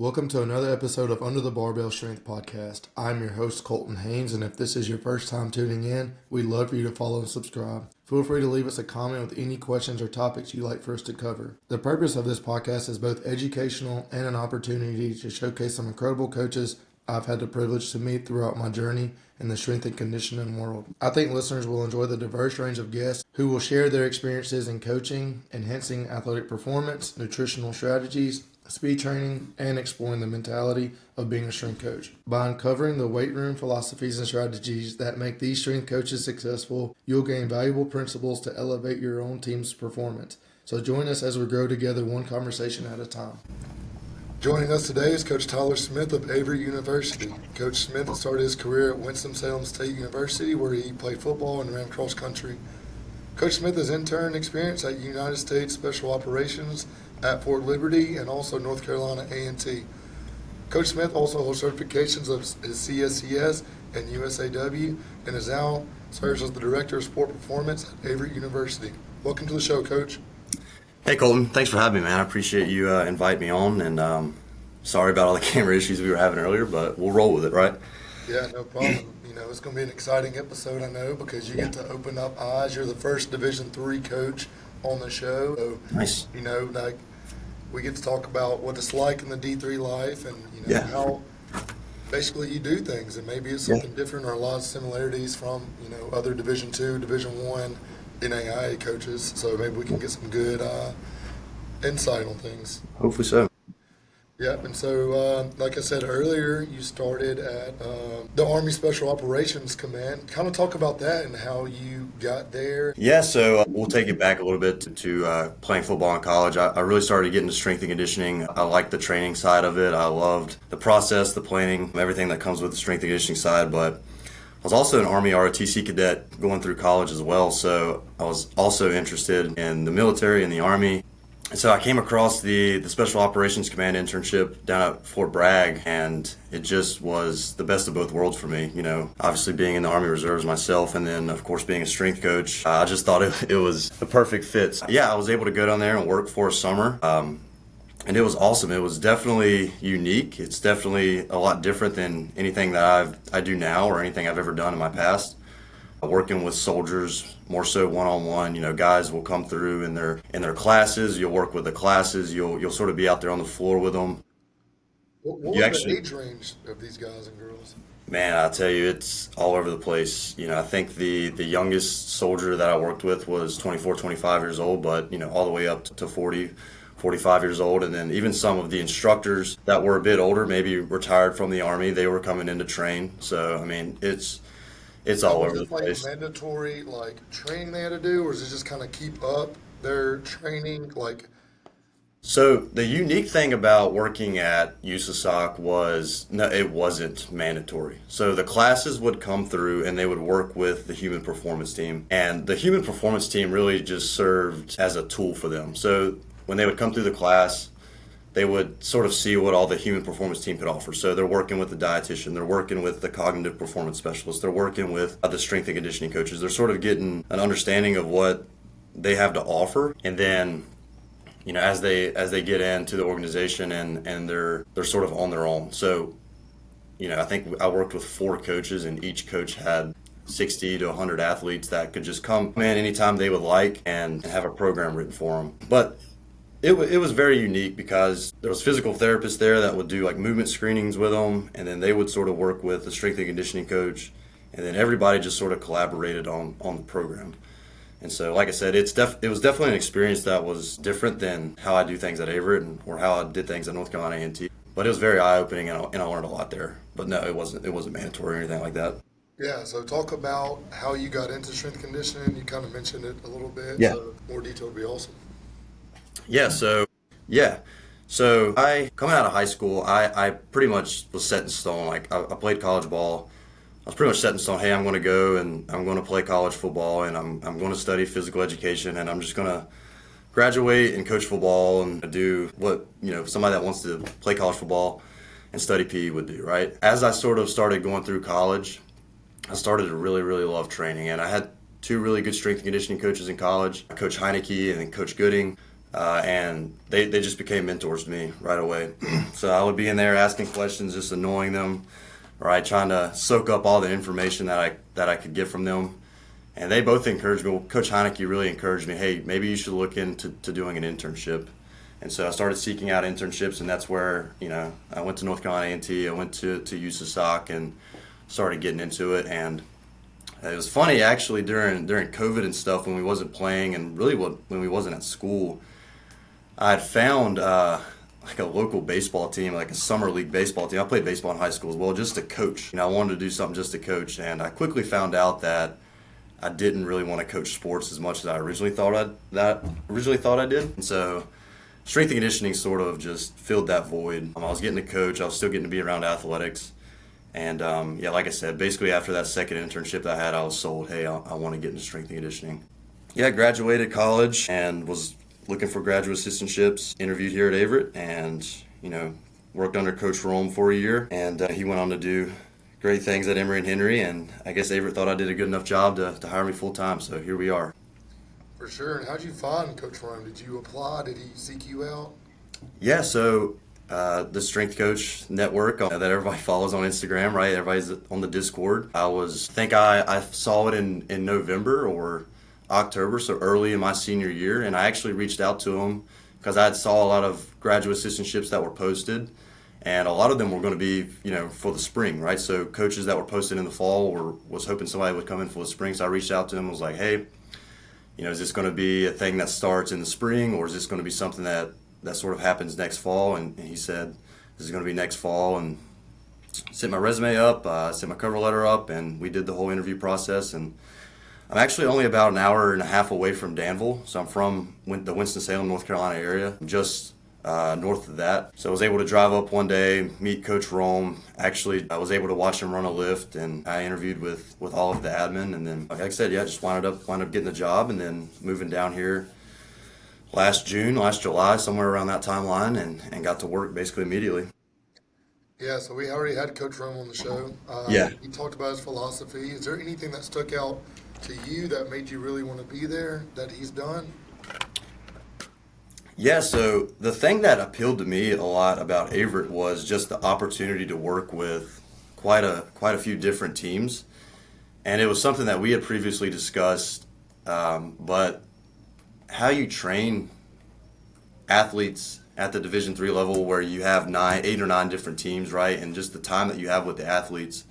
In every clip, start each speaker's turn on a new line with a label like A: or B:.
A: Welcome to another episode of Under the Barbell Strength podcast. I'm your host, Colton Haynes, and if this is your first time tuning in, we'd love for you to follow and subscribe. Feel free to leave us a comment with any questions or topics you'd like for us to cover. The purpose of this podcast is both educational and an opportunity to showcase some incredible coaches I've had the privilege to meet throughout my journey in the strength and conditioning world. I think listeners will enjoy the diverse range of guests who will share their experiences in coaching, enhancing athletic performance, nutritional strategies, speed training, and exploring the mentality of being a strength coach. By uncovering the weight room philosophies and strategies that make these strength coaches successful, you'll gain valuable principles to elevate your own team's performance. So join us as we grow together one conversation at a time. Joining us today is Coach Tyler Smith of Averett University. Coach Smith started his career at Winston-Salem State University, where he played football and ran cross country. Coach Smith has intern experience at United States Special Operations at Fort Liberty and also North Carolina A&T. Coach Smith also holds certifications of his CSCS and USAW and is now serves as the Director of Sport Performance at Averett University. Welcome to the show, Coach.
B: Hey Colton, thanks for having me, man. I appreciate you inviting me on, and sorry about all the camera issues we were having earlier, but we'll roll with it, right?
A: Yeah, no problem. It's going to be an exciting episode, I know, because you get to open up eyes. You're the first Division III coach on the show. So,
B: nice.
A: We get to talk about what it's like in the D3 life and, how basically you do things. And maybe it's something different or a lot of similarities from, other Division II, Division I NAIA coaches. So maybe we can get some good insight on things.
B: Hopefully so.
A: Yep, and so like I said earlier, you started at the Army Special Operations Command. Kind of talk about that and how you got there.
B: Yeah, so we'll take it back a little bit to playing football in college. I really started getting into strength and conditioning. I liked the training side of it. I loved the process, the planning, everything that comes with the strength and conditioning side, but I was also an Army ROTC cadet going through college as well, so I was also interested in the military and the Army. So I came across the Special Operations Command internship down at Fort Bragg, and it just was the best of both worlds for me. Obviously being in the Army Reserves myself, and then of course being a strength coach, I just thought it was the perfect fit. So, yeah, I was able to go down there and work for a summer, and it was awesome. It was definitely unique. It's definitely a lot different than anything that I do now or anything I've ever done in my past. Working with soldiers, more so one-on-one, guys will come through in their classes. You'll work with the classes. You'll sort of be out there on the floor with them.
A: What was the age range of these guys and girls?
B: Man, I tell you, it's all over the place. I think the youngest soldier that I worked with was 24, 25 years old, but all the way up to 40, 45 years old. And then even some of the instructors that were a bit older, maybe retired from the Army, they were coming in to train. So, it's all over the place.
A: Mandatory training they had to do, or is it just kind of keep up their training?
B: So the unique thing about working at USASOC was it wasn't mandatory. So the classes would come through and they would work with the human performance team, and the human performance team really just served as a tool for them. So when they would come through the class, they would sort of see what all the human performance team could offer. So they're working with the dietitian, they're working with the cognitive performance specialist, they're working with the strength and conditioning coaches. They're sort of getting an understanding of what they have to offer. And then, as they get into the organization and they're sort of on their own. So, I think I worked with 4 coaches, and each coach had 60 to 100 athletes that could just come in anytime they would like and have a program written for them. But it was very unique because there was physical therapists there that would do movement screenings with them, and then they would sort of work with the strength and conditioning coach, and then everybody just sort of collaborated on the program. And so, like I said, it was definitely an experience that was different than how I do things at Averett or how I did things at North Carolina A&T. But it was very eye-opening, and I learned a lot there. But no, it wasn't mandatory or anything like that.
A: Yeah, so talk about how you got into strength conditioning. You kind of mentioned it a little bit.
B: Yeah.
A: So more detail would be awesome.
B: So I coming out of high school, I pretty much was set in stone. I played college ball. I was pretty much set in stone. Hey, I'm going to go and I'm going to play college football, and I'm going to study physical education, and I'm just going to graduate and coach football and do what somebody that wants to play college football and study PE would do, right? As I sort of started going through college, I started to really, really love training, and I had 2 really good strength and conditioning coaches in college, Coach Heineke and then Coach Gooding. and they just became mentors to me right away. So I would be in there asking questions, just annoying them, right, trying to soak up all the information that I could get from them. And they both encouraged me. Well, Coach Heineke really encouraged me, hey, maybe you should look into doing an internship. And so I started seeking out internships, and that's where, I went to North Carolina A&T, I went to USASOC and started getting into it. And it was funny, actually, during COVID and stuff, when we wasn't playing and really when we wasn't at school, I had found like a local baseball team, like a summer league baseball team. I played baseball in high school as well, just to coach. I wanted to do something just to coach, and I quickly found out that I didn't really want to coach sports as much as I originally thought I did. And so strength and conditioning sort of just filled that void. I was getting to coach. I was still getting to be around athletics. And like I said, basically after that second internship that I had, I was sold, hey, I want to get into strength and conditioning. Yeah, graduated college and was looking for graduate assistantships, interviewed here at Averett, and, worked under Coach Rome for a year. And he went on to do great things at Emory and Henry, and I guess Averett thought I did a good enough job to hire me full-time, so here we are.
A: For sure. And how'd you find Coach Rome? Did you apply? Did he seek you out?
B: Yeah, so the Strength Coach Network that everybody follows on Instagram, right? Everybody's on the Discord. I saw it in November or October, so early in my senior year, and I actually reached out to him because I had saw a lot of graduate assistantships that were posted, and a lot of them were going to be, for the spring, right? So coaches that were posted in the fall was hoping somebody would come in for the spring, so I reached out to him and was like, hey, is this going to be a thing that starts in the spring, or is this going to be something that sort of happens next fall? And he said, this is going to be next fall, and sent my resume up, sent my cover letter up, and we did the whole interview process. And I'm actually only about an hour and a half away from Danville, so I'm from the Winston-Salem, North Carolina area, just north of that. So I was able to drive up one day, meet Coach Rome. Actually, I was able to watch him run a lift, and I interviewed with all of the admin. And then, like I said, just wound up getting the job, and then moving down here last July, somewhere around that timeline, and got to work basically immediately.
A: Yeah, so we already had Coach Rome on the show.
B: Yeah.
A: He talked about his philosophy. Is there anything that stuck out to you that made you really want to be there that he's done?
B: Yeah, so the thing that appealed to me a lot about Averett was just the opportunity to work with quite a few different teams. And it was something that we had previously discussed, but how you train athletes at the Division III level, where you have 8 or 9 different teams, right? And just the time that you have with the athletes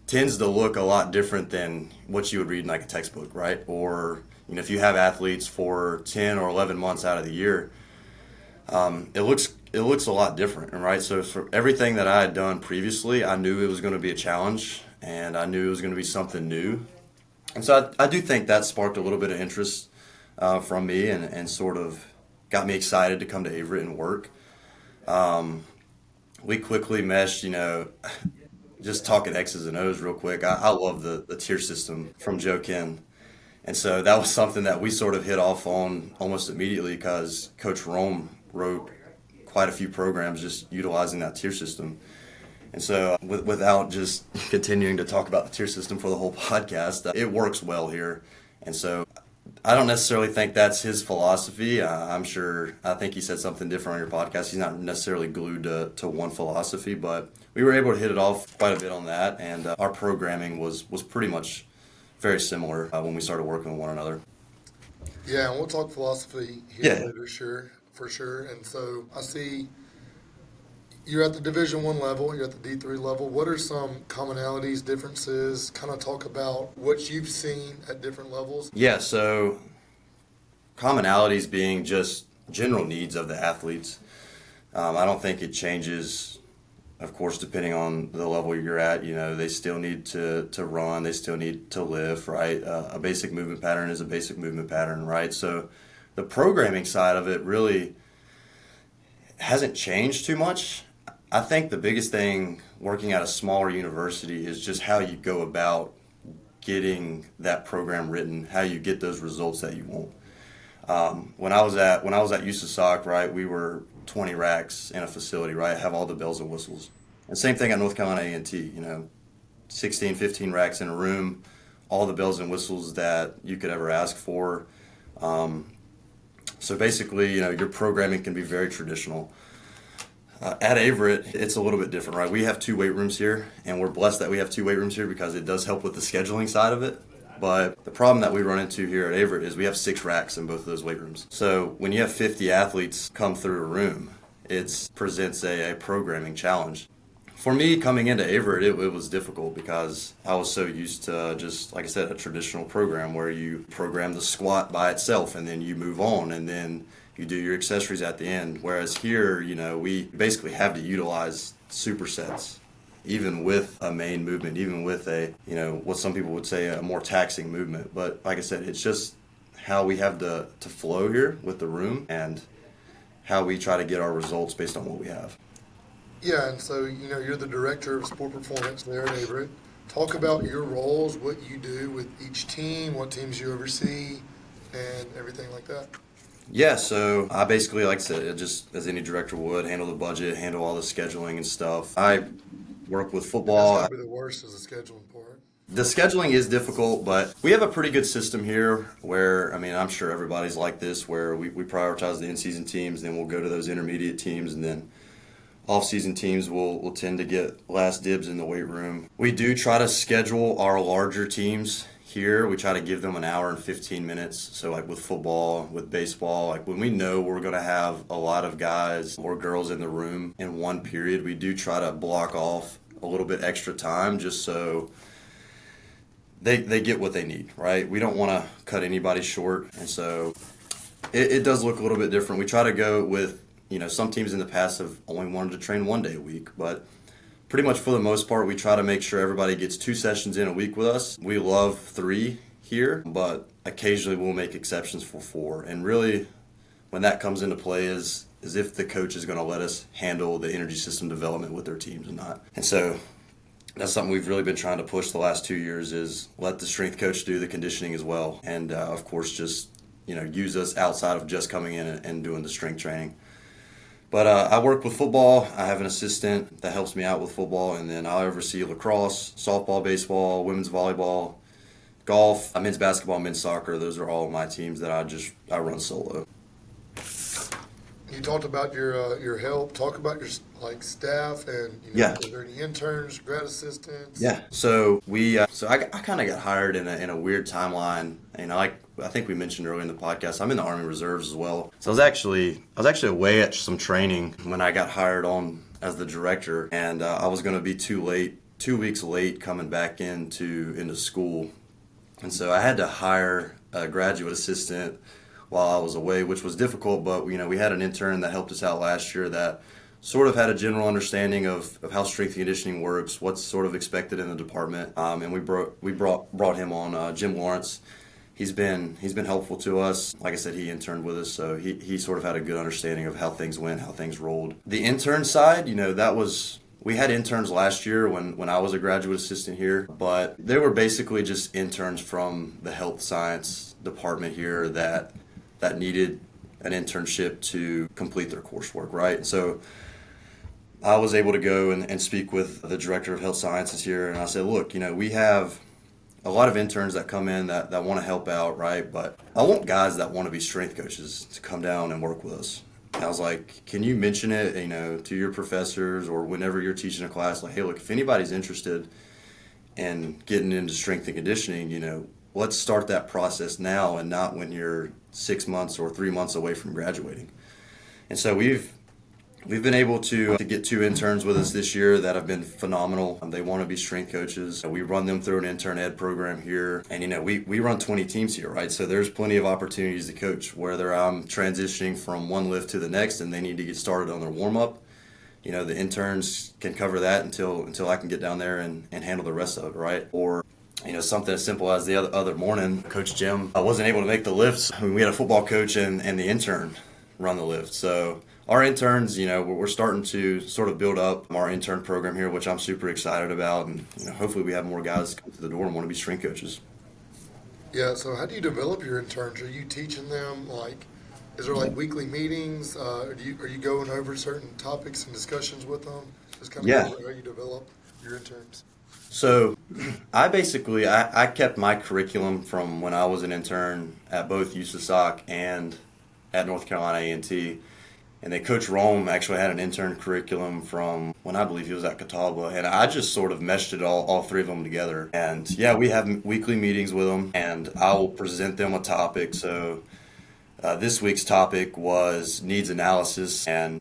B: tends to look a lot different than what you would read in like a textbook, right? Or if you have athletes for 10 or 11 months out of the year, it looks a lot different, right? So for everything that I had done previously, I knew it was going to be a challenge, and I knew it was going to be something new. And so I do think that sparked a little bit of interest from me, and sort of got me excited to come to Averett and work. We quickly meshed, just talking X's and O's real quick. I love the tier system from Joe Ken. And so that was something that we sort of hit off on almost immediately, because Coach Rome wrote quite a few programs just utilizing that tier system. And so without just continuing to talk about the tier system for the whole podcast, it works well here. And so I don't necessarily think that's his philosophy. I think he said something different on your podcast. He's not necessarily glued to one philosophy, but we were able to hit it off quite a bit on that. And our programming was pretty much very similar when we started working with one another.
A: Yeah, and we'll talk philosophy here later, for sure. And so I see you're at the Division I level, you're at the D3 level. What are some commonalities, differences? Kind of talk about what you've seen at different levels.
B: Yeah, so commonalities being just general needs of the athletes. I don't think it changes, of course, depending on the level you're at. They still need to run, they still need to lift, right? A basic movement pattern is a basic movement pattern, right? So the programming side of it really hasn't changed too much. I think the biggest thing working at a smaller university is just how you go about getting that program written, how you get those results that you want. When I was at USASOC, right, we were 20 racks in a facility, right, have all the bells and whistles. And same thing at North Carolina A&T, 16, 15 racks in a room, all the bells and whistles that you could ever ask for. So basically, your programming can be very traditional. At Averett, it's a little bit different, right? We have 2 weight rooms here, and we're blessed that we have 2 weight rooms here because it does help with the scheduling side of it. But the problem that we run into here at Averett is we have 6 racks in both of those weight rooms. So when you have 50 athletes come through a room, it presents a programming challenge. For me, coming into Averett, it was difficult because I was so used to just, like I said, a traditional program where you program the squat by itself and then you move on and then you do your accessories at the end. Whereas here, we basically have to utilize supersets, even with a main movement, even with what some people would say a more taxing movement. But like I said, it's just how we have to flow here with the room and how we try to get our results based on what we have.
A: Yeah, and so, you're the director of sport performance there at Averett. Talk about your roles, what you do with each team, what teams you oversee, and everything like that.
B: Yeah, so I basically, like I said, just as any director would, handle the budget, handle all the scheduling and stuff. I work with football.
A: That's probably the worst is the scheduling part.
B: The scheduling is difficult, but we have a pretty good system here where, I'm sure everybody's like this, where we prioritize the in-season teams, then we'll go to those intermediate teams, and then off-season teams will tend to get last dibs in the weight room. We do try to schedule our larger teams here. We try to give them an hour and 15 minutes. So like with football, with baseball, like when we know we're going to have a lot of guys or girls in the room in one period, we do try to block off a little bit extra time just so they get what they need, right? We don't want to cut anybody short. And so it does look a little bit different. We try to go with, some teams in the past have only wanted to train 1 day a week, but pretty much for the most part, we try to make sure everybody gets 2 sessions in a week with us. We love 3 here, but occasionally we'll make exceptions for 4. And really, when that comes into play is if the coach is going to let us handle the energy system development with their teams or not. And so that's something we've really been trying to push the last 2 years is let the strength coach do the conditioning as well. And of course, just, use us outside of just coming in and doing the strength training. But I work with football. I have an assistant that helps me out with football, and then I oversee lacrosse, softball, baseball, women's volleyball, golf, men's basketball, men's soccer. Those are all my teams that I run solo.
A: You talked about your help. Talk about your staff and
B: Yeah.
A: Are there any interns, grad assistants?
B: Yeah. So I kind of got hired in a weird timeline. I think we mentioned earlier in the podcast, I'm in the Army Reserves as well. So I was actually away at some training when I got hired on as the director, and I was going to be 2 weeks late coming back into school, and so I had to hire a graduate assistant while I was away, which was difficult. But we had an intern that helped us out last year that sort of had a general understanding of how strength and conditioning works, what's sort of expected in the department, and we brought him on, Jim Lawrence. He's been helpful to us. Like I said, he interned with us, so he sort of had a good understanding of how things went, how things rolled. The intern side, we had interns last year when I was a graduate assistant here, but they were basically just interns from the health science department here that needed an internship to complete their coursework, right? So I was able to go and speak with the director of health sciences here, and I said, look, we have a lot of interns that come in that want to help out, right? But I want guys that want to be strength coaches to come down and work with us. And I was like, can you mention it, to your professors or whenever you're teaching a class, like, hey, look, if anybody's interested in getting into strength and conditioning, let's start that process now and not when you're 6 months or 3 months away from graduating. And so we've been able to get 2 interns with us this year that have been phenomenal. They want to be strength coaches. We run them through an intern ed program here. And, we run 20 teams here, right? So there's plenty of opportunities to coach, whether I'm transitioning from one lift to the next and they need to get started on their warm-up. The interns can cover that until I can get down there and handle the rest of it, right? Or something as simple as the other morning, Coach Jim wasn't able to make the lifts. We had a football coach and the intern run the lift. So our interns, we're starting to sort of build up our intern program here, which I'm super excited about. And hopefully we have more guys come through the door and want to be strength coaches.
A: Yeah, so how do you develop your interns? Are you teaching them, is there weekly meetings? Are you going over certain topics and discussions with them? Just kind of how you develop your interns.
B: So I kept my curriculum from when I was an intern at both USASOC and at North Carolina A&T. And then Coach Rome actually had an intern curriculum from when I believe he was at Catawba. And I just sort of meshed it all three of them together. And yeah, we have weekly meetings with them, and I will present them a topic. So this week's topic was needs analysis and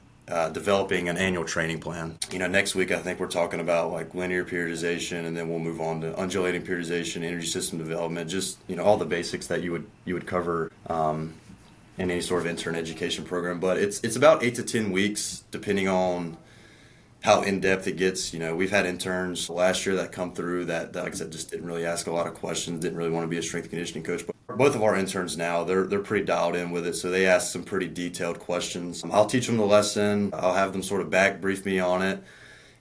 B: developing an annual training plan. Next week I think we're talking about like linear periodization, and then we'll move on to undulating periodization, energy system development, just all the basics that you would cover in any sort of intern education program. But it's about 8 to 10 weeks, depending on how in-depth it gets. We've had interns last year that come through that like I said, just didn't really ask a lot of questions, didn't really want to be a strength and conditioning coach. But both of our interns now, they're pretty dialed in with it, so they ask some pretty detailed questions. I'll teach them the lesson, I'll have them sort of back brief me on it,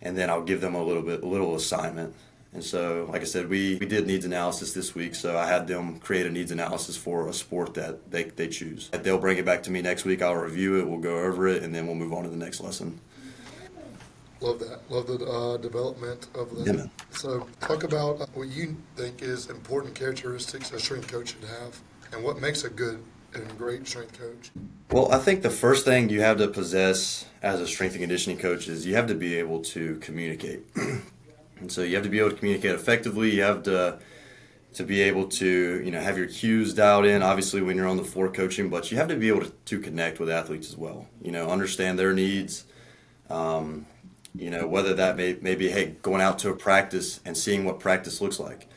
B: and then I'll give them a little assignment. And so, like I said, we did needs analysis this week, so I had them create a needs analysis for a sport that they choose. They'll bring it back to me next week, I'll review it, we'll go over it, and then we'll move on to the next lesson.
A: Love that. Love the development of that.
B: Yeah.
A: So talk about what you think is important characteristics a strength coach should have, and what makes a good and great strength coach.
B: Well, I think the first thing you have to possess as a strength and conditioning coach is you have to be able to communicate. And so you have to be able to communicate effectively. You have to be able to have your cues dialed in, obviously when you're on the floor coaching, but you have to be able to connect with athletes as well. Understand their needs. Whether that may be, hey, going out to a practice and seeing what practice looks like.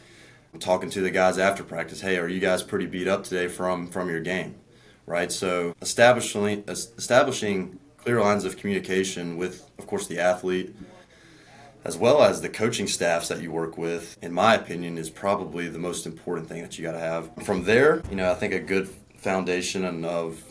B: I'm talking to the guys after practice, hey, are you guys pretty beat up today from your game, right? So establishing clear lines of communication with, of course, the athlete, as well as the coaching staffs that you work with, in my opinion, is probably the most important thing that you got to have. From there, I think a good foundation of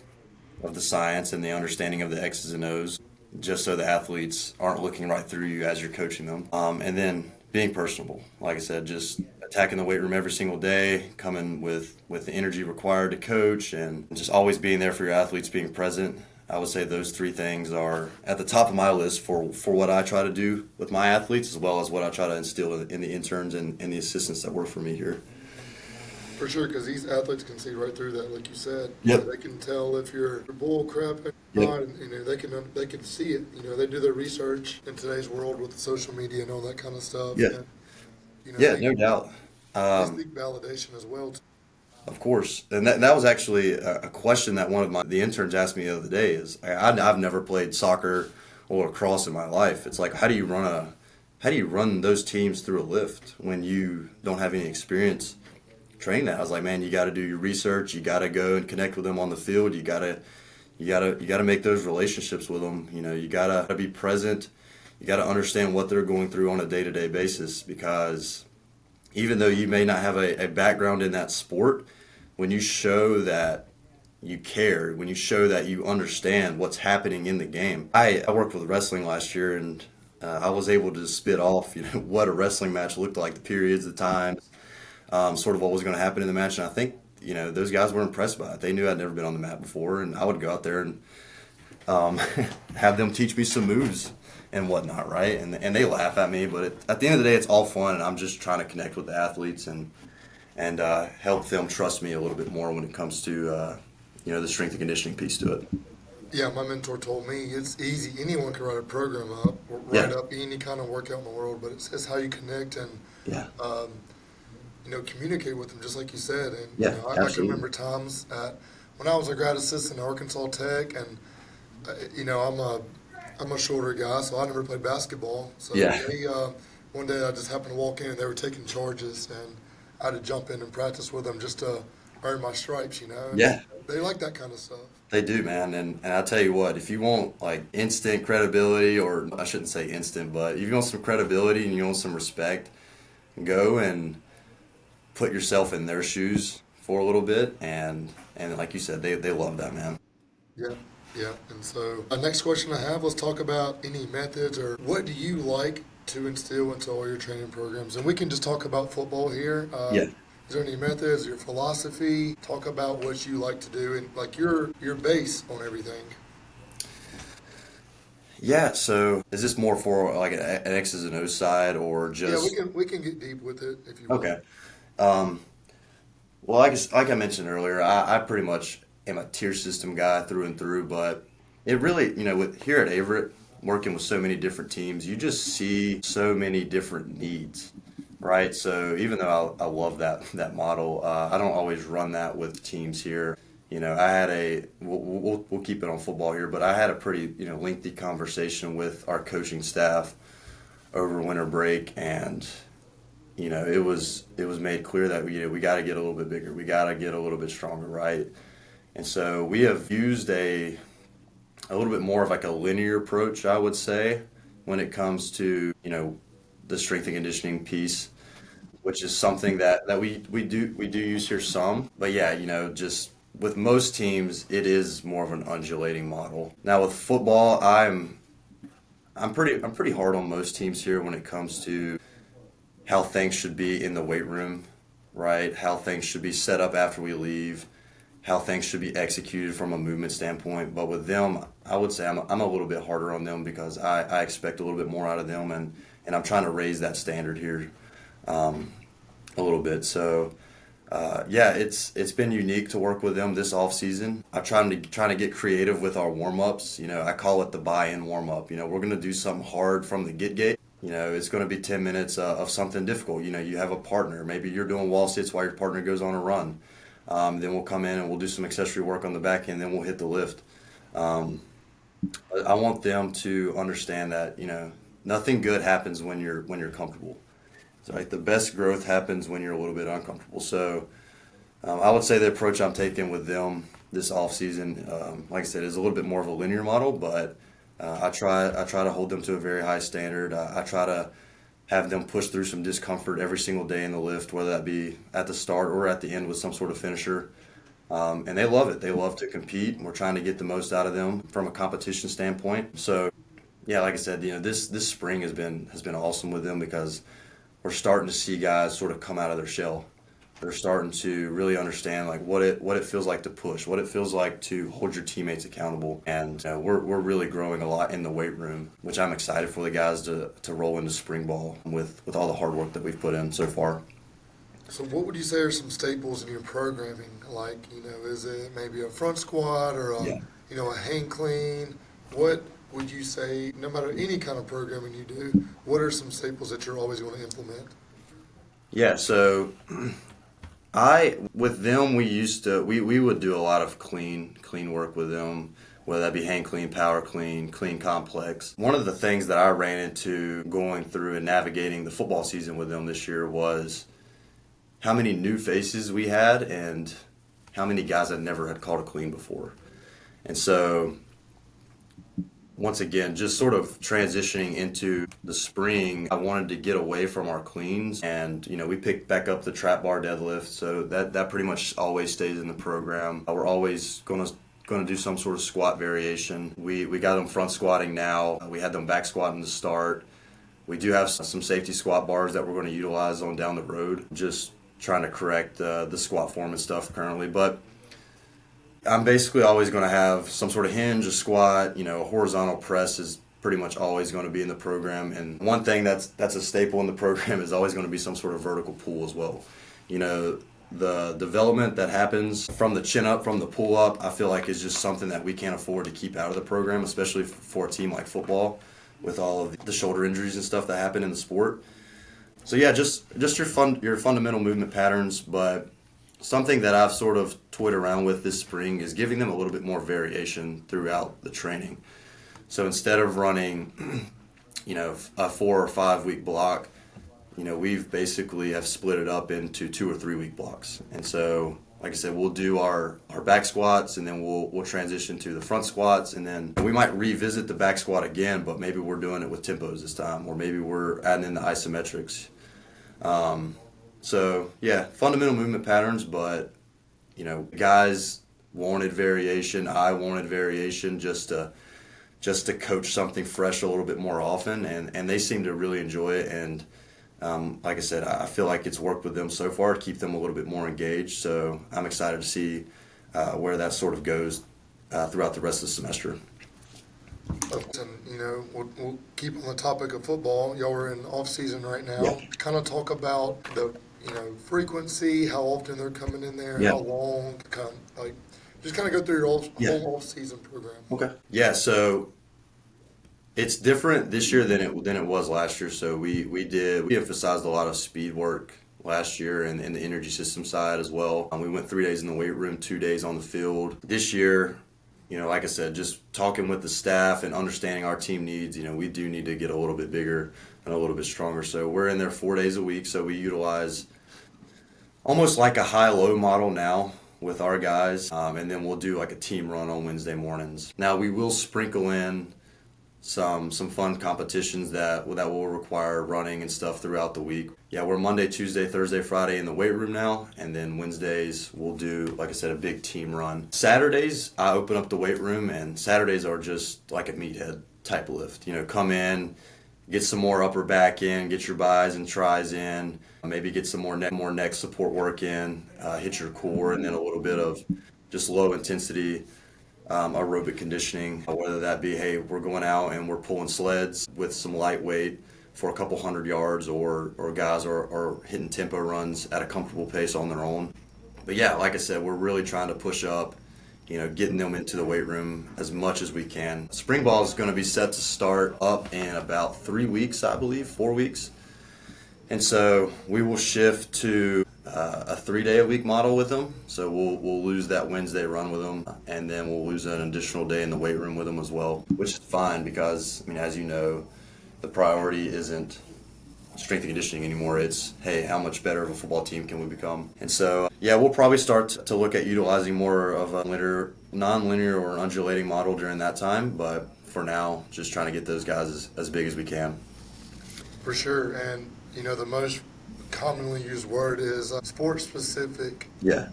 B: the science and the understanding of the X's and O's, just so the athletes aren't looking right through you as you're coaching them. And then being personable. Like I said, just attacking the weight room every single day, coming with the energy required to coach, and just always being there for your athletes, being present. I would say those three things are at the top of my list for what I try to do with my athletes, as well as what I try to instill in the interns and the assistants that work for me here.
A: For sure, because these athletes can see right through that, like you said.
B: Yep.
A: They can tell if you're bull crap or
B: Yep.
A: not, and they can see it. They do their research in today's world with the social media and all that kind of stuff.
B: Yeah.
A: And,
B: Yeah, no doubt.
A: they seek validation as well.
B: Of course, and that was actually a question that one of the interns asked me the other day. Is I've never played soccer or lacrosse in my life. It's like, how do you run those teams through a lift when you don't have any experience training that? I was like, man, you got to do your research. You got to go and connect with them on the field. You got to make those relationships with them. You got to be present. You got to understand what they're going through on a day-to-day basis, because even though you may not have a background in that sport, when you show that you care, when you show that you understand what's happening in the game. I worked with wrestling last year, and I was able to spit off what a wrestling match looked like, the periods, the times, sort of what was going to happen in the match. And I think those guys were impressed by it. They knew I'd never been on the mat before, and I would go out there and have them teach me some moves and whatnot, right? And they laugh at me, but at the end of the day, it's all fun, and I'm just trying to connect with the athletes and help them trust me a little bit more when it comes to the strength and conditioning piece to it.
A: Yeah, my mentor told me it's easy. Anyone can write a program up, or write up any kind of workout in the world, but it's how you connect and communicate with them, just like you said. And I can remember times when I was a grad assistant at Arkansas Tech, and I'm a shorter guy, so I never played basketball. So one day I just happened to walk in, and they were taking charges, and I had to jump in and practice with them just to earn my stripes, And they like that kind of stuff.
B: They do, man. And I tell you what, if you want like instant credibility, or I shouldn't say instant, but if you want some credibility and you want some respect, go and put yourself in their shoes for a little bit. And like you said, they love that, man.
A: Yeah. Yeah, and so next question I have, let's talk about any methods, or what do you like to instill into all your training programs? And we can just talk about football here. Is there any methods, your philosophy? Talk about what you like to do and like your base on everything.
B: Yeah, so is this more for like an X's and O's side, or just...
A: Yeah, we can get deep with it if you want.
B: Okay. Well, like I mentioned earlier, I pretty much am a tier system guy through and through, but it really, with here at Averett, working with so many different teams, you just see so many different needs, right? So even though I love that model, I don't always run that with teams here. I had we'll keep it on football here, but I had a pretty, lengthy conversation with our coaching staff over winter break, and it was made clear that we got to get a little bit bigger, we got to get a little bit stronger, right? And so we have used a little bit more of like a linear approach, I would say, when it comes to the strength and conditioning piece, which is something that we do use here some, but yeah, just with most teams, it is more of an undulating model. Now with football, I'm pretty hard on most teams here when it comes to how things should be in the weight room, right? How things should be set up after we leave, how things should be executed from a movement standpoint. But with them, I would say I'm a little bit harder on them because I expect a little bit more out of them, and I'm trying to raise that standard here a little bit. So yeah, it's been unique to work with them this off season. I'm trying to get creative with our warm ups. I call it the buy-in warm up. We're gonna do something hard from the get. It's going to be 10 minutes of something difficult. You have a partner. Maybe you're doing wall sits while your partner goes on a run. Then we'll come in and we'll do some accessory work on the back end, then we'll hit the lift. I want them to understand that, nothing good happens when you're comfortable. So like the best growth happens when you're a little bit uncomfortable. So I would say the approach I'm taking with them this off season, like I said, is a little bit more of a linear model, but I try to hold them to a very high standard. I try to have them push through some discomfort every single day in the lift, whether that be at the start or at the end with some sort of finisher. And they love it. They love to compete. We're trying to get the most out of them from a competition standpoint. So, yeah, like I said, this spring has been awesome with them because we're starting to see guys sort of come out of their shell. They're starting to really understand like what it feels like to push, what it feels like to hold your teammates accountable, and we're really growing a lot in the weight room, which I'm excited for the guys to roll into spring ball with all the hard work that we've put in so far.
A: So what would you say are some staples in your programming? Like, is it maybe a front squat or a hang clean? What would you say, no matter any kind of programming you do, what are some staples that you're always going to implement?
B: Yeah, so with them, we would do a lot of clean work with them, whether that be hang clean, power clean, clean complex. One of the things that I ran into going through and navigating the football season with them this year was how many new faces we had and how many guys that never had called a clean before. And so once again, just sort of transitioning into the spring, I wanted to get away from our cleans, and we picked back up the trap bar deadlift, so that pretty much always stays in the program. We're always going to do some sort of squat variation. We got them front squatting now. We had them back squatting to start. We do have some safety squat bars that we're going to utilize on down the road. Just trying to correct the squat form and stuff currently, but I'm basically always going to have some sort of hinge, a squat, a horizontal press is pretty much always going to be in the program. And one thing that's a staple in the program is always going to be some sort of vertical pull as well. The development that happens from the chin up, from the pull up, I feel like is just something that we can't afford to keep out of the program, especially for a team like football with all of the shoulder injuries and stuff that happen in the sport. So yeah, just your fundamental movement patterns, but something that I've sort of toyed around with this spring is giving them a little bit more variation throughout the training. So instead of running, a 4 or 5 week block, we've basically have split it up into 2 or 3 week blocks. And so, like I said, we'll do our back squats, and then we'll transition to the front squats, and then we might revisit the back squat again, but maybe we're doing it with tempos this time, or maybe we're adding in the isometrics. So yeah, fundamental movement patterns, but guys wanted variation. I wanted variation just to coach something fresh a little bit more often, and they seem to really enjoy it. And like I said, I feel like it's worked with them so far to keep them a little bit more engaged. So I'm excited to see where that sort of goes throughout the rest of the semester.
A: And we'll keep on the topic of football. Y'all are in off season right now.
B: Yeah.
A: Kind of talk about the frequency, how often they're coming in there,
B: Yeah.
A: how long, Just kind of go through your
B: Yeah.
A: whole off-season program.
B: Okay. Yeah, so it's different this year than it was last year. So we emphasized a lot of speed work last year and the energy system side as well. We went 3 days in the weight room, 2 days on the field. This year, like I said, just talking with the staff and understanding our team needs, we do need to get a little bit bigger and a little bit stronger. So we're in there 4 days a week. So we utilize almost like a high-low model now with our guys. And then we'll do like a team run on Wednesday mornings. Now we will sprinkle in some fun competitions that will require running and stuff throughout the week. Yeah, we're Monday, Tuesday, Thursday, Friday in the weight room now, and then Wednesdays we'll do, like I said, a big team run. Saturdays I open up the weight room, and Saturdays are just like a meathead type lift. Come in, get some more upper back in, get your bis and tris in, maybe get some more neck support work in, hit your core, and then a little bit of just low intensity aerobic conditioning, whether that be, hey, we're going out and we're pulling sleds with some lightweight for a couple 100 yards, or guys are hitting tempo runs at a comfortable pace on their own. But yeah, like I said, we're really trying to push up, getting them into the weight room as much as we can. Spring ball is going to be set to start up in about 3 weeks, I believe, 4 weeks. And so we will shift to a 3-day-a-week model with them. So we'll lose that Wednesday run with them, and then we'll lose an additional day in the weight room with them as well, which is fine because, as you know, the priority isn't strength and conditioning anymore. It's, hey, how much better of a football team can we become? And so, yeah, we'll probably start to look at utilizing more of a non-linear or an undulating model during that time. But for now, just trying to get those guys as big as we can.
A: For sure. And, the most commonly used word is sport specific.
B: Yeah.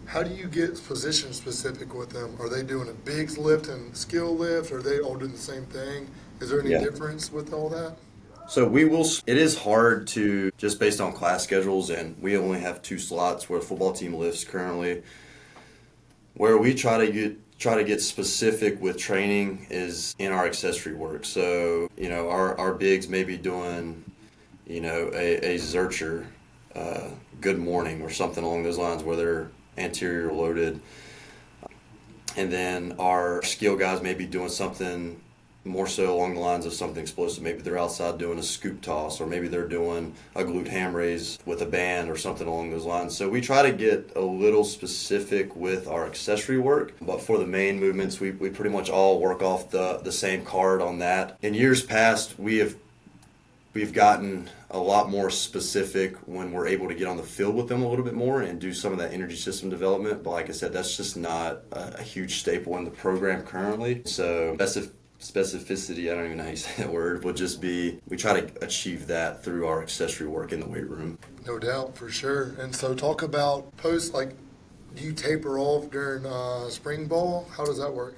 A: How do you get position specific with them? Are they doing a bigs lift and skill lift? Are they all doing the same thing? Is there any difference with all that?
B: So it is hard to, just based on class schedules, and we only have 2 slots where the football team lifts currently. Where we try to get specific with training is in our accessory work. So, our bigs may be doing, a Zercher, good morning or something along those lines where they're anterior loaded. And then our skill guys may be doing something more so along the lines of something explosive. Maybe they're outside doing a scoop toss, or maybe they're doing a glute ham raise with a band or something along those lines. So we try to get a little specific with our accessory work, but for the main movements, we pretty much all work off the same card on that. In years past, we've gotten a lot more specific when we're able to get on the field with them a little bit more and do some of that energy system development. But like I said, that's just not a huge staple in the program currently. So specificity, I don't even know how you say that word, would just be, we try to achieve that through our accessory work in the weight room.
A: No doubt, for sure. And so talk about do you taper off during spring ball? How does that work?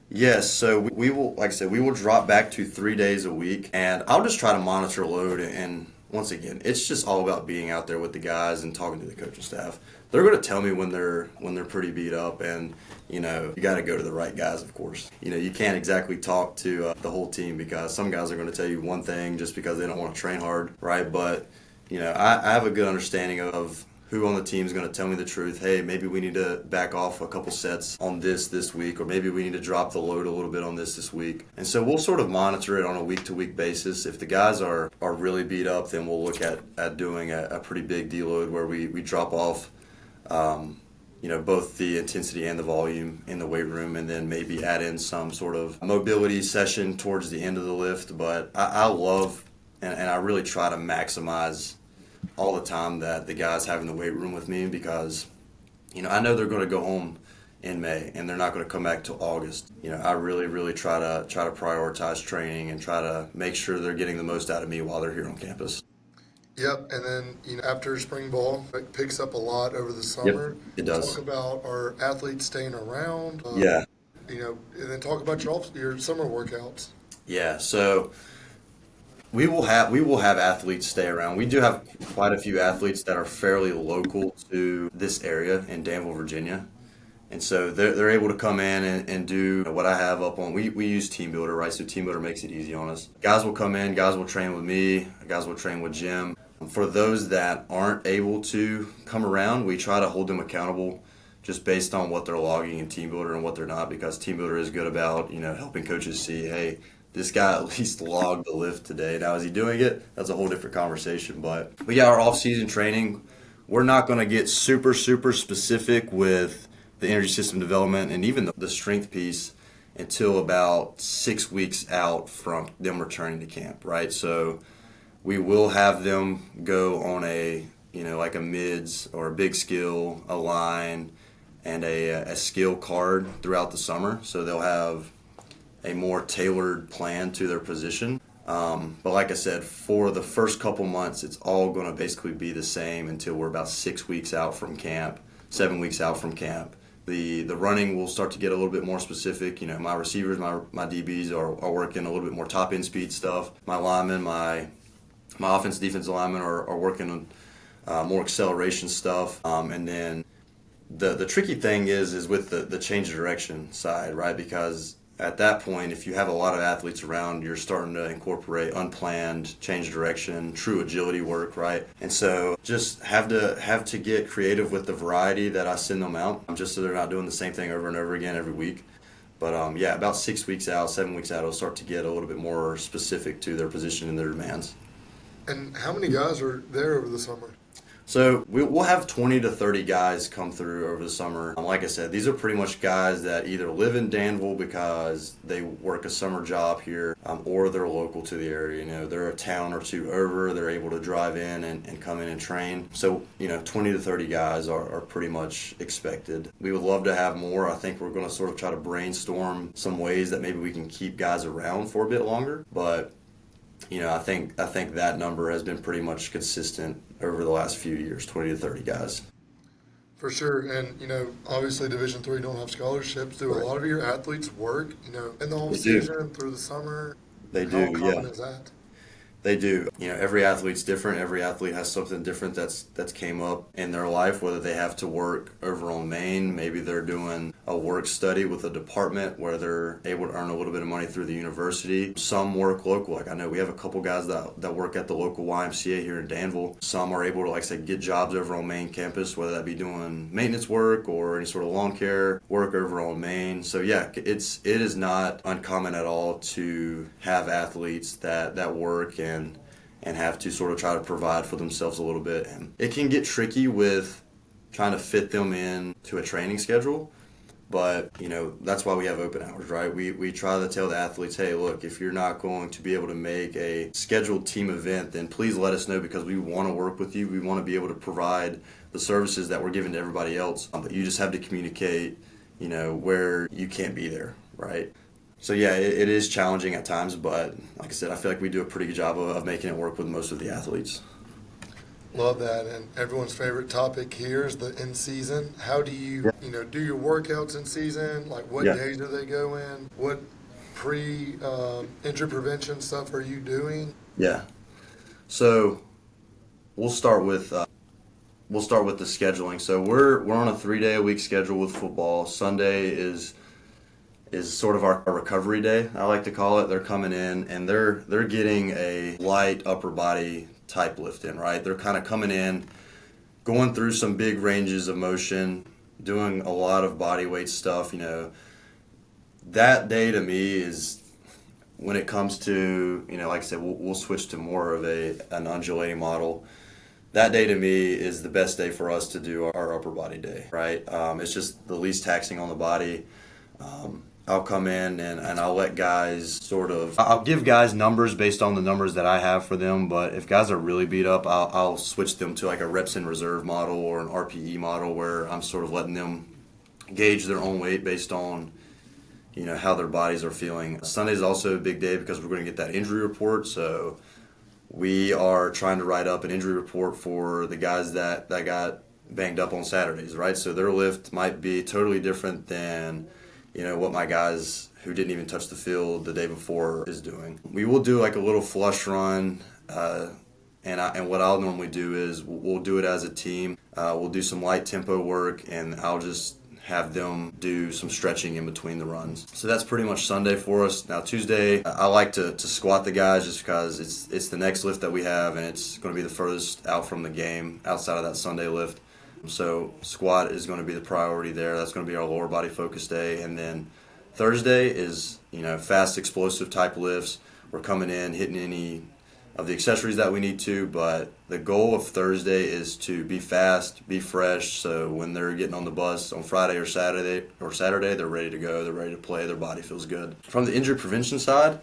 B: Yes, so we will, like I said, we will drop back to 3 days a week, and I'll just try to monitor load. And once again, it's just all about being out there with the guys and talking to the coaching staff. They're going to tell me when they're pretty beat up, and you got to go to the right guys, of course. You can't exactly talk to the whole team, because some guys are going to tell you one thing just because they don't want to train hard, right? But I have a good understanding of who on the team is going to tell me the truth. Hey, maybe we need to back off a couple sets on this week, or maybe we need to drop the load a little bit on this week. And so we'll sort of monitor it on a week-to-week basis. If the guys are really beat up, then we'll look at doing a pretty big deload where we drop off both the intensity and the volume in the weight room, and then maybe add in some sort of mobility session towards the end of the lift. But I love and I really try to maximize all the time that the guys have in the weight room with me, because I know they're going to go home in May and they're not going to come back till August. I really try to prioritize training and try to make sure they're getting the most out of me while they're here on campus.
A: Yep, and then after spring ball, it picks up a lot over the summer.
B: Yep, it does.
A: Talk about our athletes staying around.
B: Yeah.
A: And then talk about your summer workouts.
B: Yeah, so we will have athletes stay around. We do have quite a few athletes that are fairly local to this area in Danville, Virginia. And so they're able to come in and do what I have up on. We use Team Builder, right? So Team Builder makes it easy on us. Guys will come in, guys will train with me, guys will train with Jim. For those that aren't able to come around, we try to hold them accountable just based on what they're logging in Team Builder and what they're not, because Team Builder is good about, helping coaches see, hey, this guy at least logged the lift today. Now, is he doing it? That's a whole different conversation. But yeah, our off-season training, we're not going to get super, super specific with the energy system development and even the strength piece until about 6 weeks out from them returning to camp, right? So we will have them go on a, like a mids or a big skill, a line, and a skill card throughout the summer. So they'll have a more tailored plan to their position. But like I said, for the first couple months, it's all going to basically be the same until we're about 6 weeks out from camp, 7 weeks out from camp. The running will start to get a little bit more specific. My receivers, my DBs are working a little bit more top end speed stuff. My linemen, my offense defensive linemen are working on more acceleration stuff. And then the tricky thing is with the change of direction side, right? Because at that point, if you have a lot of athletes around, you're starting to incorporate unplanned change of direction, true agility work, right? And so just have to get creative with the variety that I send them out, just so they're not doing the same thing over and over again every week. But yeah, about 6 weeks out, 7 weeks out, it'll start to get a little bit more specific to their position and their demands.
A: And how many guys are there over the summer?
B: So we'll have 20 to 30 guys come through over the summer. Like I said, these are pretty much guys that either live in Danville because they work a summer job here, or they're local to the area. They're a town or two over. They're able to drive in and come in and train. So, 20 to 30 guys are pretty much expected. We would love to have more. I think we're going to sort of try to brainstorm some ways that maybe we can keep guys around for a bit longer. But I think that number has been pretty much consistent over the last few years, 20 to 30 guys.
A: For sure. And, obviously Division III don't have scholarships. Do a lot of your athletes work, in the off season through the summer?
B: They do,
A: How common is that?
B: They do. Every athlete's different. Every athlete has something different that's came up in their life, whether they have to work over on Maine. Maybe they're doing a work study with a department where they're able to earn a little bit of money through the university. Some work local. Like I know we have a couple guys that work at the local YMCA here in Danville. Some are able to, like I said, get jobs over on Maine campus, whether that be doing maintenance work or any sort of lawn care work over on Maine. So yeah, it is not uncommon at all to have athletes that work and have to sort of try to provide for themselves a little bit. And it can get tricky with trying to fit them in to a training schedule, but that's why we have open hours, right? We try to tell the athletes, hey, look, if you're not going to be able to make a scheduled team event, then please let us know, because we want to work with you. We want to be able to provide the services that we're giving to everybody else, but you just have to communicate, where you can't be there, right? So yeah, it is challenging at times, but like I said, I feel like we do a pretty good job of making it work with most of the athletes.
A: Love that. And everyone's favorite topic here is the in-season. How do you, do your workouts in season? Like what days do they go in? What injury prevention stuff are you doing?
B: Yeah. So we'll start with the scheduling. So we're on a 3-day-a-week schedule with football. Sunday is sort of our recovery day, I like to call it. They're coming in and they're getting a light upper body type lift in, right? They're kind of coming in, going through some big ranges of motion, doing a lot of body weight stuff. That day to me is when it comes to, like I said, we'll switch to more of an undulating model. That day to me is the best day for us to do our upper body day, right? It's just the least taxing on the body. I'll come in and I'll let guys I'll give guys numbers based on the numbers that I have for them, but if guys are really beat up, I'll switch them to like a reps in reserve model or an RPE model where I'm sort of letting them gauge their own weight based on, how their bodies are feeling. Sunday's also a big day because we're going to get that injury report, so we are trying to write up an injury report for the guys that got banged up on Saturdays, right? So their lift might be totally different than what my guys who didn't even touch the field the day before is doing. We will do like a little flush run, and what I'll normally do is we'll do it as a team. We'll do some light tempo work, and I'll just have them do some stretching in between the runs. So that's pretty much Sunday for us. Now Tuesday, I like to squat the guys just because it's the next lift that we have, and it's going to be the furthest out from the game outside of that Sunday lift. So squat is going to be the priority there. That's going to be our lower body focus day. And then Thursday is, fast explosive type lifts. We're coming in, hitting any of the accessories that we need to, but the goal of Thursday is to be fast, be fresh, so when they're getting on the bus on Friday or Saturday, they're ready to go, they're ready to play, their body feels good. From the injury prevention side,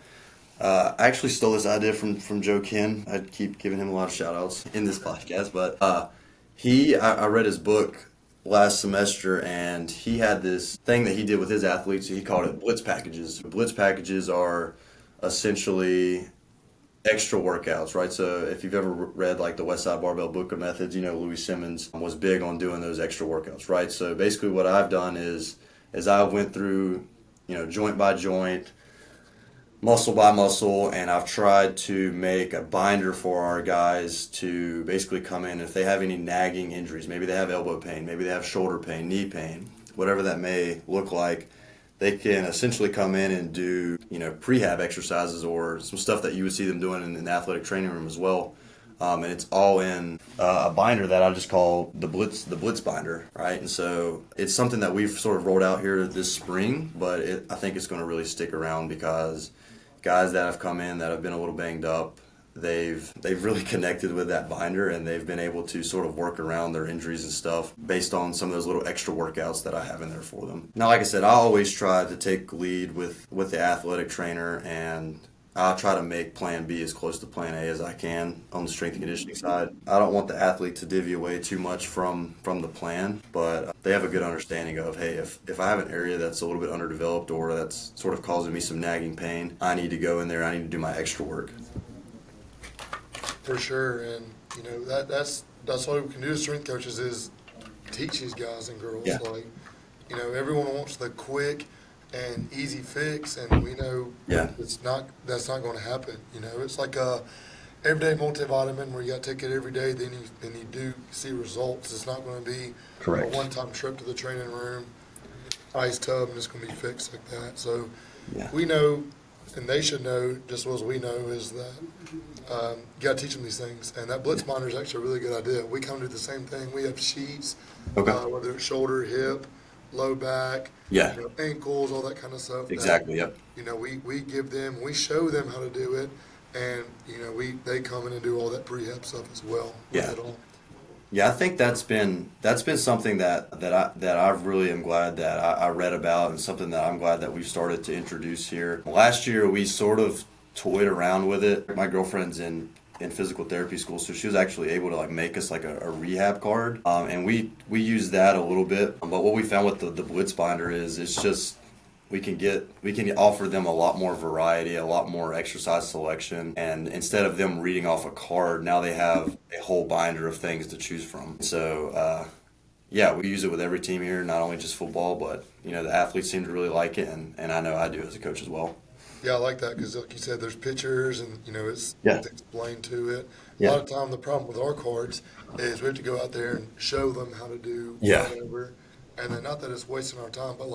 B: I actually stole this idea from Joe Ken. I keep giving him a lot of shout outs in this podcast, but I read his book last semester, and he had this thing that he did with his athletes. He called it blitz packages. Blitz packages are essentially extra workouts, right? So if you've ever read like the Westside Barbell Book of Methods, Louis Simmons was big on doing those extra workouts, right? So basically what I've done is I went through, joint by joint, muscle by muscle, and I've tried to make a binder for our guys to basically come in if they have any nagging injuries. Maybe they have elbow pain, maybe they have shoulder pain, knee pain, whatever that may look like. They can essentially come in and do, prehab exercises or some stuff that you would see them doing in the athletic training room as well. And it's all in a binder that I just call the Blitz binder, right? And so it's something that we've sort of rolled out here this spring, but I think it's going to really stick around because guys that have come in that have been a little banged up, they've really connected with that binder, and they've been able to sort of work around their injuries and stuff based on some of those little extra workouts that I have in there for them. Now, like I said, I always try to take lead with the athletic trainer, and I try to make plan B as close to plan A as I can on the strength and conditioning side. I don't want the athlete to divvy away too much from the plan, but they have a good understanding of, hey, if I have an area that's a little bit underdeveloped or that's sort of causing me some nagging pain, I need to go in there, I need to do my extra work.
A: For sure, and that's what we can do as strength coaches is teach these guys and girls.
B: Yeah.
A: Like, everyone wants the quick and easy fix, and we know that's not going to happen. It's like a everyday multivitamin where you got to take it every day. Then you do see results. It's not going to be
B: Correct.
A: a one-time trip to the training room, ice tub, and it's going to be fixed like that. So we know. And they should know, just as well as we know, is that you got to teach them these things. And that blitz binder is actually a really good idea. We come to do the same thing. We have sheets, whether it's shoulder, hip, low back, ankles, all that kind of stuff.
B: Exactly.
A: That, we give them, we show them how to do it, and they come in and do all that prehab stuff as well.
B: Yeah. Yeah, I think that's been something that I really am glad that I read about, and something that I'm glad that we've started to introduce here. Last year we sort of toyed around with it. My girlfriend's in physical therapy school, so she was actually able to make us a rehab card, and we used that a little bit. But what we found with the Blitz binder is it's just we can offer them a lot more variety, a lot more exercise selection, and instead of them reading off a card, now they have a whole binder of things to choose from. So we use it with every team here, not only just football, but the athletes seem to really like it, and I know I do as a coach as well.
A: Yeah, I like that because, like you said, there's pictures and it's explained to it. A lot of time, the problem with our cards is we have to go out there and show them how to do whatever, and then not that it's wasting our time, but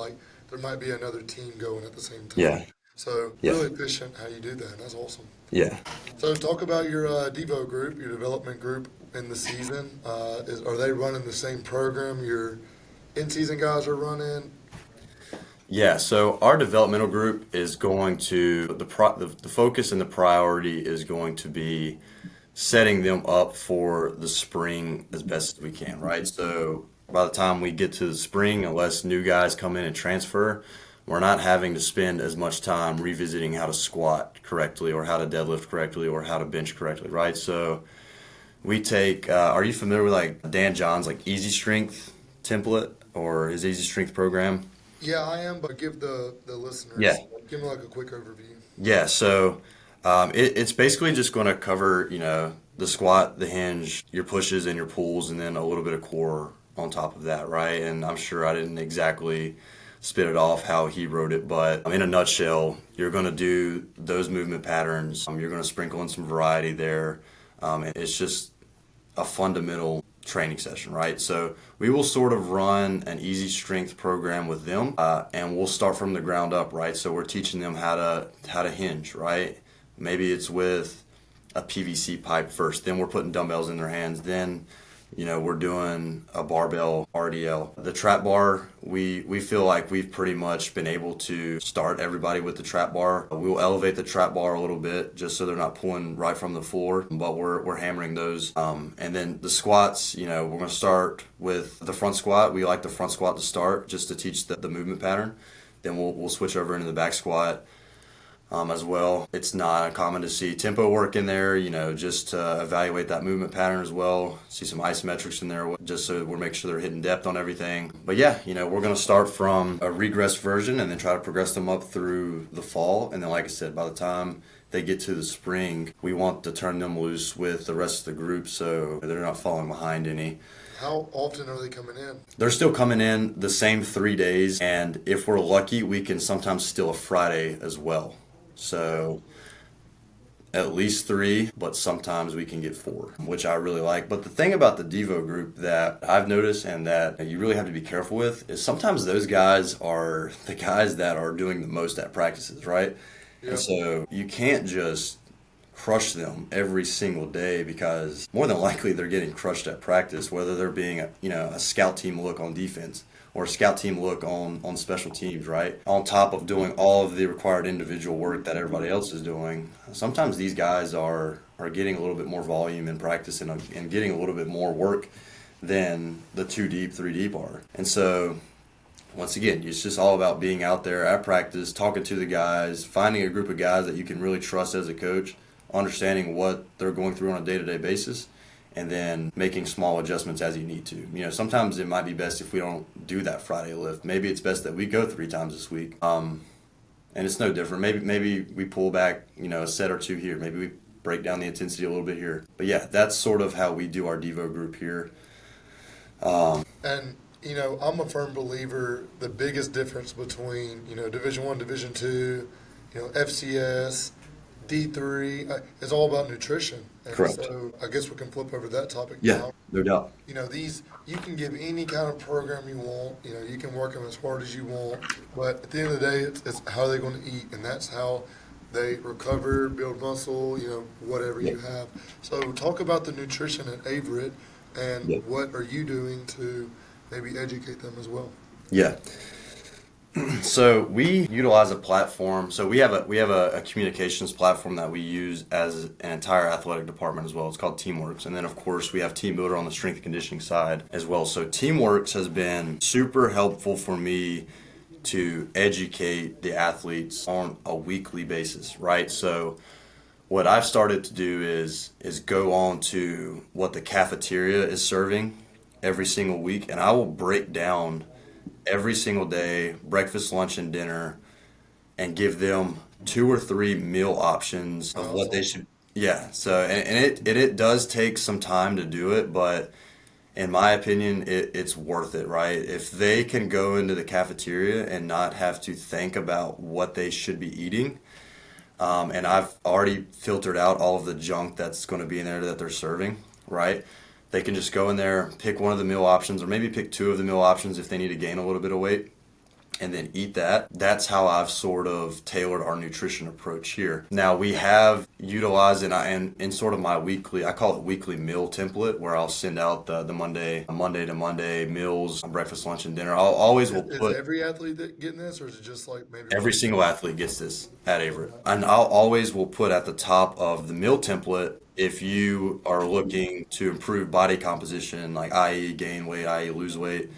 A: there might be another team going at the same time.
B: Yeah.
A: So really efficient how you do that. That's awesome.
B: Yeah.
A: So talk about your Devo group, your development group in the season. Are they running the same program your in-season guys are running?
B: Yeah, so our developmental group is going to, the focus and the priority is going to be setting them up for the spring as best as we can, right? So by the time we get to the spring, unless new guys come in and transfer, we're not having to spend as much time revisiting how to squat correctly or how to deadlift correctly or how to bench correctly, right? So we take, are you familiar with Dan John's Easy Strength template or his Easy Strength program?
A: Yeah, I am, but give the listeners, give them a quick overview.
B: Yeah, so it's basically just going to cover, the squat, the hinge, your pushes and your pulls, and then a little bit of core on top of that, right? And I'm sure I didn't exactly spit it off how he wrote it, but in a nutshell, you're going to do those movement patterns. You're going to sprinkle in some variety there. It's just a fundamental training session, right? So we will sort of run an easy strength program with them, and we'll start from the ground up, right? So we're teaching them how to hinge, right? Maybe it's with a PVC pipe first, then we're putting dumbbells in their hands, then We're doing a barbell RDL. The trap bar, we feel like we've pretty much been able to start everybody with the trap bar. We'll elevate the trap bar a little bit just so they're not pulling right from the floor, but we're hammering those. And then the squats, we're going to start with the front squat. We like the front squat to start just to teach the movement pattern. Then we'll switch over into the back squat. As well. It's not uncommon to see tempo work in there, just to evaluate that movement pattern as well. See some isometrics in there just so we're making sure they're hitting depth on everything. But yeah, we're going to start from a regress version and then try to progress them up through the fall. And then, like I said, by the time they get to the spring, we want to turn them loose with the rest of the group so they're not falling behind any.
A: How often are they coming in?
B: They're still coming in the same 3 days, and if we're lucky, we can sometimes steal a Friday as well. So at least 3, but sometimes we can get 4, which I really like. But the thing about the Devo group that I've noticed and that you really have to be careful with is sometimes those guys are the guys that are doing the most at practices, right? Yep. And so you can't just crush them every single day because more than likely they're getting crushed at practice, whether they're being a scout team look on defense or a scout team look on special teams, right? On top of doing all of the required individual work that everybody else is doing, sometimes these guys are getting a little bit more volume in practice and getting a little bit more work than the 2 deep, 3 deep are. And so once again, it's just all about being out there at practice, talking to the guys, finding a group of guys that you can really trust as a coach, understanding what they're going through on a day-to-day basis, and then making small adjustments as you need to. Sometimes it might be best if we don't do that Friday lift. Maybe it's best that we go 3 times this week. And it's no different. Maybe we pull back, a set or 2 here. Maybe we break down the intensity a little bit here. But yeah, that's sort of how we do our Devo group here.
A: And I'm a firm believer the biggest difference between, Division I, Division II, FCS, D3, is all about nutrition. And
B: correct.
A: So I guess we can flip over that topic
B: Yeah,
A: now.
B: No doubt.
A: You can give any kind of program you want. You can work them as hard as you want. But at the end of the day, it's how they're going to eat. And that's how they recover, build muscle, whatever you have. So talk about the nutrition at Averett and what are you doing to maybe educate them as well?
B: Yeah. So we utilize a platform. So we have a communications platform that we use as an entire athletic department as well. It's called Teamworks. And then of course we have Team Builder on the strength and conditioning side as well. So Teamworks has been super helpful for me to educate the athletes on a weekly basis, right? So what I've started to do is go on to what the cafeteria is serving every single week, and I will break down every single day, breakfast, lunch, and dinner, and give them 2 or 3 meal options of what they should. Yeah. So and it does take some time to do it, but in my opinion, it's worth it, right? If they can go into the cafeteria and not have to think about what they should be eating, and I've already filtered out all of the junk that's going to be in there that they're serving, right? They can just go in there, pick one of the meal options, or maybe pick 2 of the meal options if they need to gain a little bit of weight, and then eat that. That's how I've sort of tailored our nutrition approach here. Now we have utilized and in sort of my weekly, I call it weekly meal template, where I'll send out the Monday to Monday meals, breakfast, lunch, and dinner. I'll always will put.
A: Is every athlete getting this, or is it just like maybe
B: every single athlete gets this at Averett? And I'll always will put at the top of the meal template, if you are looking to improve body composition, like i.e. gain weight, i.e. lose weight,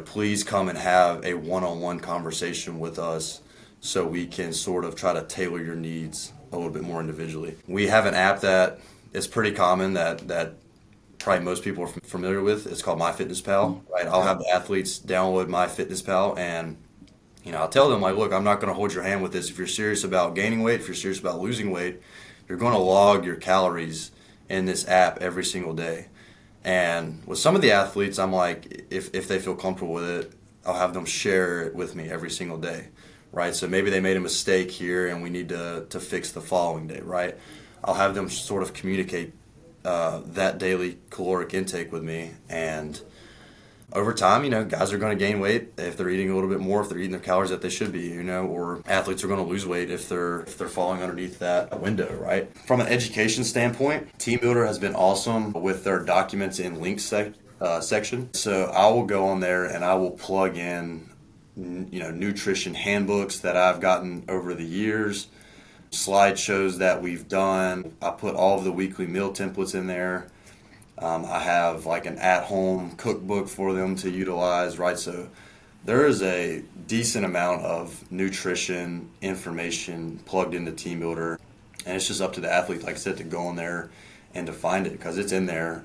B: please come and have a one-on-one conversation with us so we can sort of try to tailor your needs a little bit more individually. We have an app that is pretty common that probably most people are familiar with. It's called MyFitnessPal, right? I'll have the athletes download MyFitnessPal, and I'll tell them, like, look, I'm not going to hold your hand with this. If you're serious about gaining weight, if you're serious about losing weight, you're going to log your calories in this app every single day. And with some of the athletes, I'm like, if they feel comfortable with it, I'll have them share it with me every single day, right? So maybe they made a mistake here and we need to fix the following day, right? I'll have them sort of communicate that daily caloric intake with me, and over time, guys are going to gain weight if they're eating a little bit more, if they're eating their calories that they should be, or athletes are going to lose weight if they're falling underneath that window, right? From an education standpoint, Team Builder has been awesome with their documents and links section. So I will go on there and I will plug in, nutrition handbooks that I've gotten over the years, slideshows that we've done. I put all of the weekly meal templates in there. I have like an at-home cookbook for them to utilize, right? So there is a decent amount of nutrition information plugged into Team Builder, and it's just up to the athlete, like I said, to go in there and to find it because it's in there,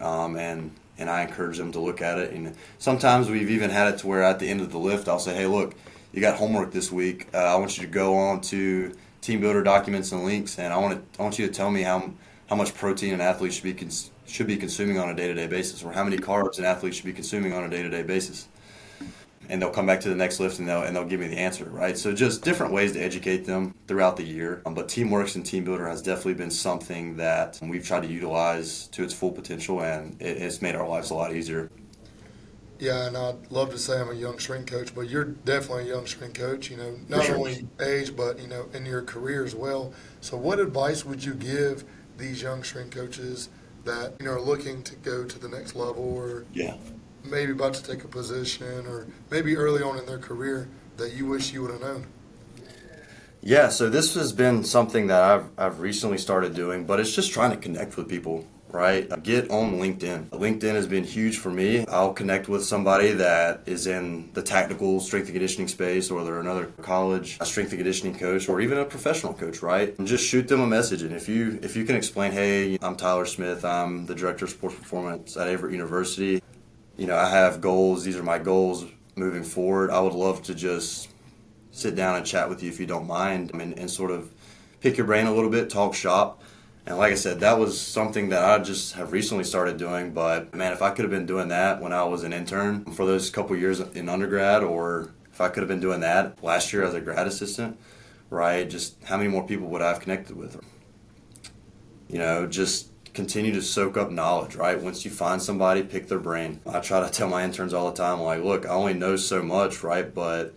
B: and I encourage them to look at it. And sometimes we've even had it to where at the end of the lift, I'll say, hey, look, you got homework this week. I want you to go on to Team Builder documents and links, and I want you to tell me how much protein an athlete should be consuming on a day-to-day basis, or how many carbs an athlete should be consuming on a day-to-day basis. And they'll come back to the next lift and they'll give me the answer, right? So just different ways to educate them throughout the year. But Teamworks and Team Builder has definitely been something that we've tried to utilize to its full potential, and it's made our lives a lot easier.
A: Yeah, and I'd love to say I'm a young strength coach, but you're definitely a young strength coach, not only age, but, in your career as well. So what advice would you give these young strength coaches that, are looking to go to the next level, or maybe about to take a position, or maybe early on in their career that you wish you would have known?
B: Yeah, so this has been something that I've recently started doing, but it's just trying to connect with people, right? Get on LinkedIn. LinkedIn has been huge for me. I'll connect with somebody that is in the tactical strength and conditioning space, or they're another college strength and conditioning coach, or even a professional coach, right? And just shoot them a message. And if you can explain, hey, I'm Tyler Smith, I'm the director of sports performance at Averett University. I have goals. These are my goals moving forward. I would love to just sit down and chat with you if you don't mind, and sort of pick your brain a little bit, talk shop. And like I said, that was something that I just have recently started doing. But man, if I could have been doing that when I was an intern for those couple years in undergrad, or if I could have been doing that last year as a grad assistant, right, just how many more people would I have connected with? Just continue to soak up knowledge, right? Once you find somebody, pick their brain. I try to tell my interns all the time, like, look, I only know so much, right? But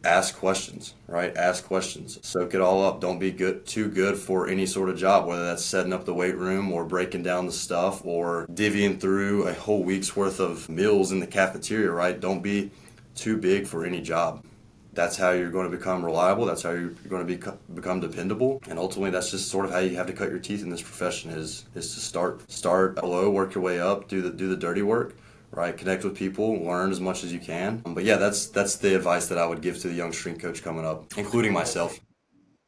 B: ask questions, right? Ask questions. Soak it all up. Don't be too good for any sort of job, whether that's setting up the weight room or breaking down the stuff or divvying through a whole week's worth of meals in the cafeteria, right? Don't be too big for any job. That's how you're going to become reliable. That's how you're going to become dependable. And ultimately, that's just sort of how you have to cut your teeth in this profession is to start low, work your way up, do the dirty work, right? Connect with people, learn as much as you can. But yeah, that's the advice that I would give to the young strength coach coming up, including myself.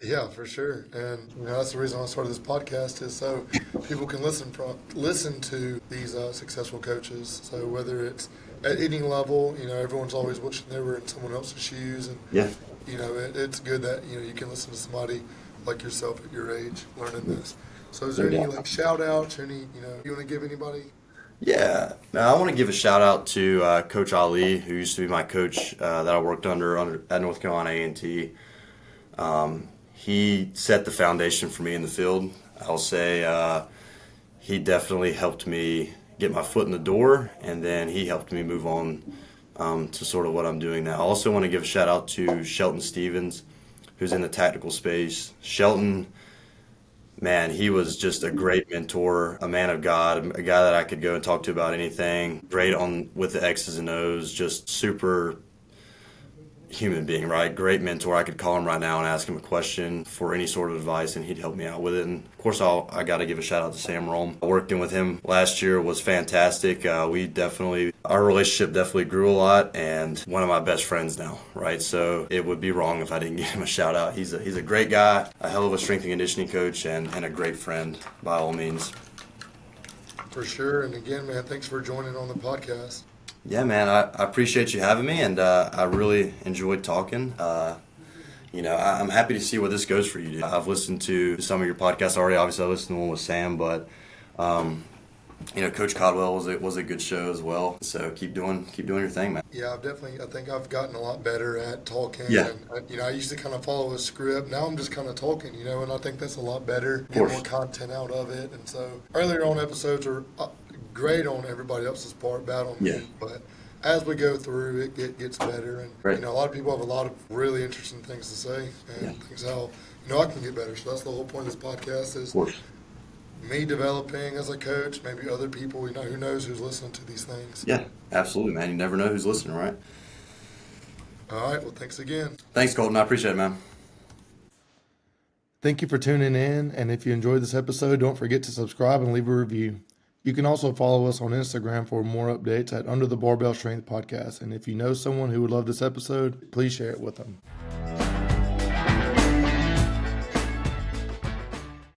A: Yeah, for sure. And that's the reason I started this podcast, is so people can listen to these successful coaches. So whether it's at any level, everyone's always wishing they were in someone else's shoes, and it's good that you can listen to somebody like yourself at your age learning this. So is there any shout outs or any you want to give anybody?
B: Yeah, now I want to give a shout out to Coach Ali, who used to be my coach that I worked under at North Carolina A&T. He set the foundation for me in the field. I'll say he definitely helped me get my foot in the door, and then he helped me move on to sort of what I'm doing now. I also want to give a shout out to Shelton Stevens, who's in the tactical space. Shelton, man, he was just a great mentor, a man of God, a guy that I could go and talk to about anything. Great with the X's and O's, just super human being, right? Great mentor. I could call him right now and ask him a question for any sort of advice, and he'd help me out with it. And of course, I got to give a shout out to Sam Rome. Working with him last year was fantastic. Our relationship definitely grew a lot, and one of my best friends now, right? So it would be wrong if I didn't give him a shout out. He's a great guy, a hell of a strength and conditioning coach, and a great friend by all means.
A: For sure. And again, man, thanks for joining on the podcast.
B: Yeah, man, I appreciate you having me, and I really enjoyed talking. I'm happy to see where this goes for you, dude. I've listened to some of your podcasts already. Obviously, I listened to one with Sam, but Coach Codwell was a good show as well. So keep doing your thing, man.
A: Yeah, I think I've gotten a lot better at talking.
B: Yeah.
A: And, I used to kind of follow a script. Now I'm just kind of talking, and I think that's a lot better. Get more content out of it. And so earlier on episodes are great on everybody else's part, bad on me. But as we go through, it gets better. And,
B: Right.
A: a lot of people have a lot of really interesting things to say and things how, I can get better. So that's the whole point of this podcast is
B: Of course.
A: me developing as a coach, maybe other people, who knows who's listening to these things.
B: Yeah, absolutely, man. You never know who's listening, right?
A: All right. Well, thanks again.
B: Thanks, Colton. I appreciate it, man.
A: Thank you for tuning in. And if you enjoyed this episode, don't forget to subscribe and leave a review. You can also follow us on Instagram for more updates at Under the Barbell Strength Podcast. And if you know someone who would love this episode, please share it with them.